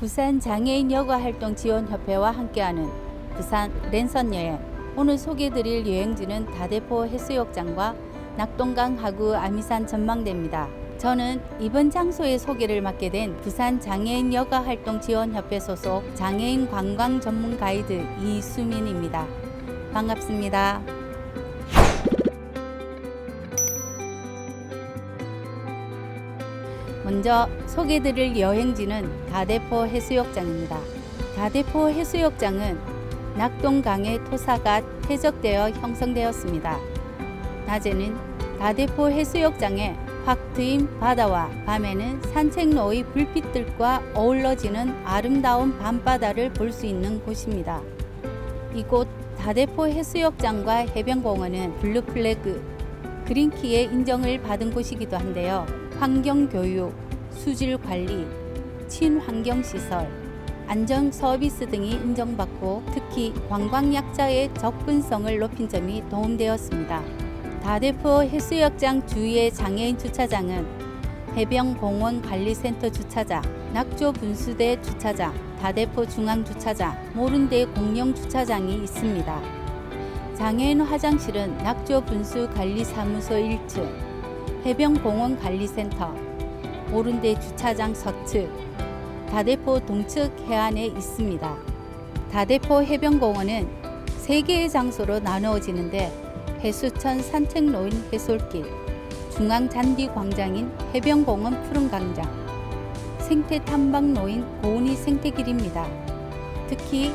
부산 장애인 여가활동 지원협회와 함께하는 부산 랜선 여행. 오늘 소개해드릴 여행지는 다대포 해수욕장과 낙동강 하구 아미산 전망대입니다. 저는 이번 장소의 소개를 맡게 된 부산 장애인 여가활동 지원협회 소속 장애인 관광 전문 가이드 이수민입니다. 반갑습니다. 먼저 소개해드릴 여행지는 다대포 해수욕장입니다. 다대포 해수욕장은 낙동강의 토사가 퇴적되어 형성되었습니다. 낮에는 다대포 해수욕장에 확 트인 바다와 밤에는 산책로의 불빛들과 어우러지는 아름다운 밤바다를 볼 수 있는 곳입니다. 이곳 다대포 해수욕장과 해변공원은 블루플래그, 그린키의 인정을 받은 곳이기도 한데요. 환경교육, 수질관리, 친환경시설, 안전서비스 등이 인정받고 특히 관광약자의 접근성을 높인 점이 도움되었습니다. 다대포 해수욕장 주위의 장애인 주차장은 해변공원관리센터 주차장, 낙조분수대 주차장, 다대포 중앙주차장, 모른대 공영주차장이 있습니다. 장애인 화장실은 낙조분수관리사무소 1층, 해변공원관리센터, 모른대 주차장 서측, 다대포 동측 해안에 있습니다. 다대포 해변공원은 3개의 장소로 나누어지는데 해수천 산책로인 해솔길, 중앙잔디광장인 해변공원 푸른광장, 생태탐방로인 고은이 생태길입니다. 특히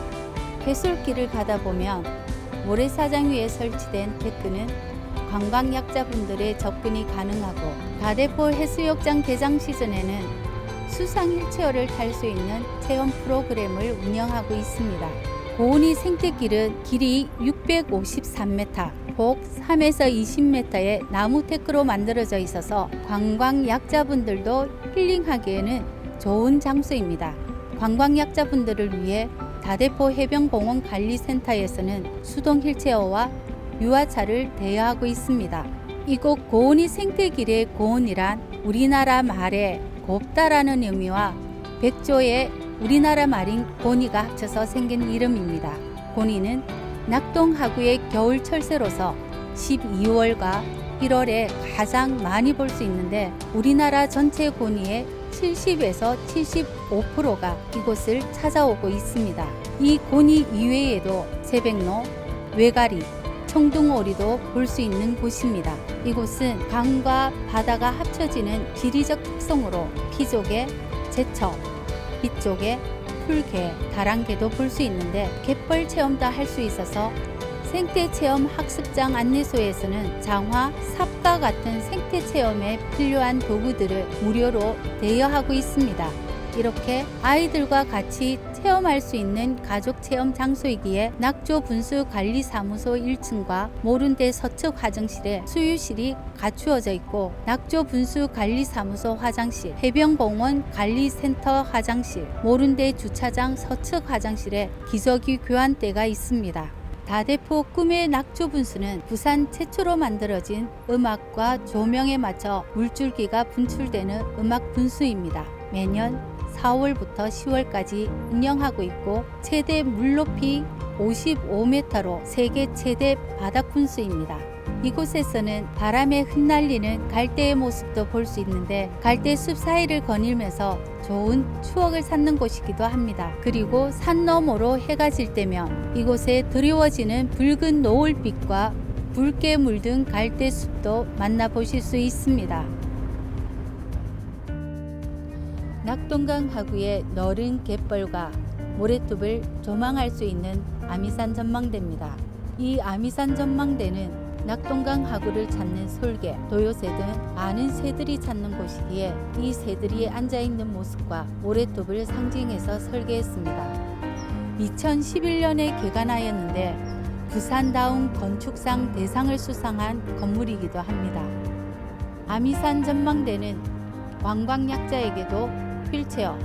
해솔길을 가다 보면 모래사장 위에 설치된 데크는 관광약자분들의 접근이 가능하고 다대포 해수욕장 개장 시즌에는 수상 휠체어를 탈 수 있는 체험 프로그램을 운영하고 있습니다. 고은이 생태길은 길이 653m, 폭 3에서 20m의 나무 테크로 만들어져 있어서 관광약자분들도 힐링하기에는 좋은 장소입니다. 관광약자분들을 위해 다대포 해변공원 관리센터에서는 수동 휠체어와 유아차를 대여하고 있습니다. 이곳 고은이 생태길의 고은이란 우리나라 말에 곱다라는 의미와 백조의 우리나라 말인 고니가 합쳐서 생긴 이름입니다. 고니는 낙동하구의 겨울 철새로서 12월과 1월에 가장 많이 볼 수 있는데 우리나라 전체 고니의 70에서 75%가 이곳을 찾아오고 있습니다. 이 고니 이외에도 새백로, 외가리, 청둥오리도 볼 수 있는 곳입니다. 이곳은 강과 바다가 합쳐지는 지리적 특성으로 피조개, 제첩, 빛조개, 풀개, 다랑개도 볼 수 있는데 갯벌 체험도 할 수 있어서 생태체험 학습장 안내소에서는 장화, 삽과 같은 생태체험에 필요한 도구들을 무료로 대여하고 있습니다. 이렇게 아이들과 같이 체험할 수 있는 가족체험 장소이기에 낙조분수관리사무소 1층과 모른대 서측 화장실에 수유실이 갖추어져 있고 낙조분수관리사무소 화장실, 해변공원 관리센터 화장실, 모른대 주차장 서측 화장실에 기저귀 교환대가 있습니다. 다대포 꿈의 낙조분수는 부산 최초로 만들어진 음악과 조명에 맞춰 물줄기가 분출되는 음악 분수입니다. 매년 4월부터 10월까지 운영하고 있고 최대 물높이 55m로 세계 최대 바닥 분수입니다. 이곳에서는 바람에 흩날리는 갈대의 모습도 볼 수 있는데 갈대숲 사이를 거닐면서 좋은 추억을 쌓는 곳이기도 합니다. 그리고 산 너머로 해가 질 때면 이곳에 드리워지는 붉은 노을빛과 붉게 물든 갈대숲도 만나보실 수 있습니다. 낙동강 하구의 너른 갯벌과 모래톱을 조망할 수 있는 아미산 전망대입니다. 이 아미산 전망대는 낙동강 하구를 찾는 솔개, 도요새 등 많은 새들이 찾는 곳이기에 이 새들이 앉아있는 모습과 모래톱을 상징해서 설계했습니다. 2011년에 개관하였는데 부산다운 건축상 대상을 수상한 건물이기도 합니다. 아미산 전망대는 관광약자에게도 휠체어,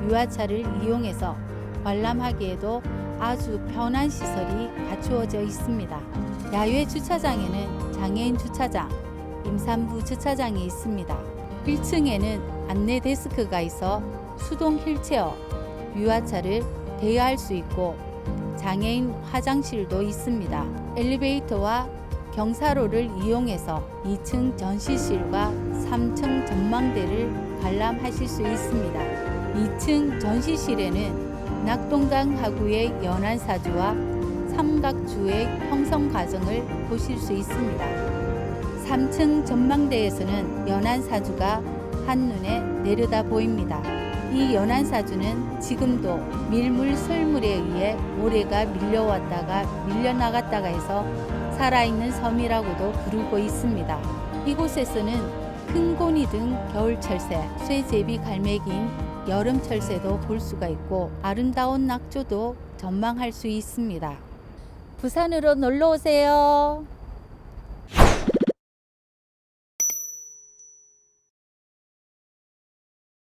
유아차를 이용해서 관람하기에도 아주 편한 시설이 갖추어져 있습니다. 야외 주차장에는 장애인 주차장, 임산부 주차장이 있습니다. 1층에는 안내 데스크가 있어 수동 휠체어, 유아차를 대여할 수 있고 장애인 화장실도 있습니다. 엘리베이터와 경사로를 이용해서 2층 전시실과 3층 전망대를 관람하실 수 있습니다. 2층 전시실에는 낙동강 하구의 연안사주와 삼각주의 형성 과정을 보실 수 있습니다. 3층 전망대에서는 연안사주가 한눈에 내려다 보입니다. 이 연안사주는 지금도 밀물 설물에 의해 모래가 밀려왔다가 밀려나갔다가 해서 살아있는 섬이라고도 부르고 있습니다. 이곳에서는 큰 고니 등 겨울철새, 쇠제비 갈매기인 여름철새도 볼 수가 있고 아름다운 낙조도 전망할 수 있습니다. 부산으로 놀러 오세요.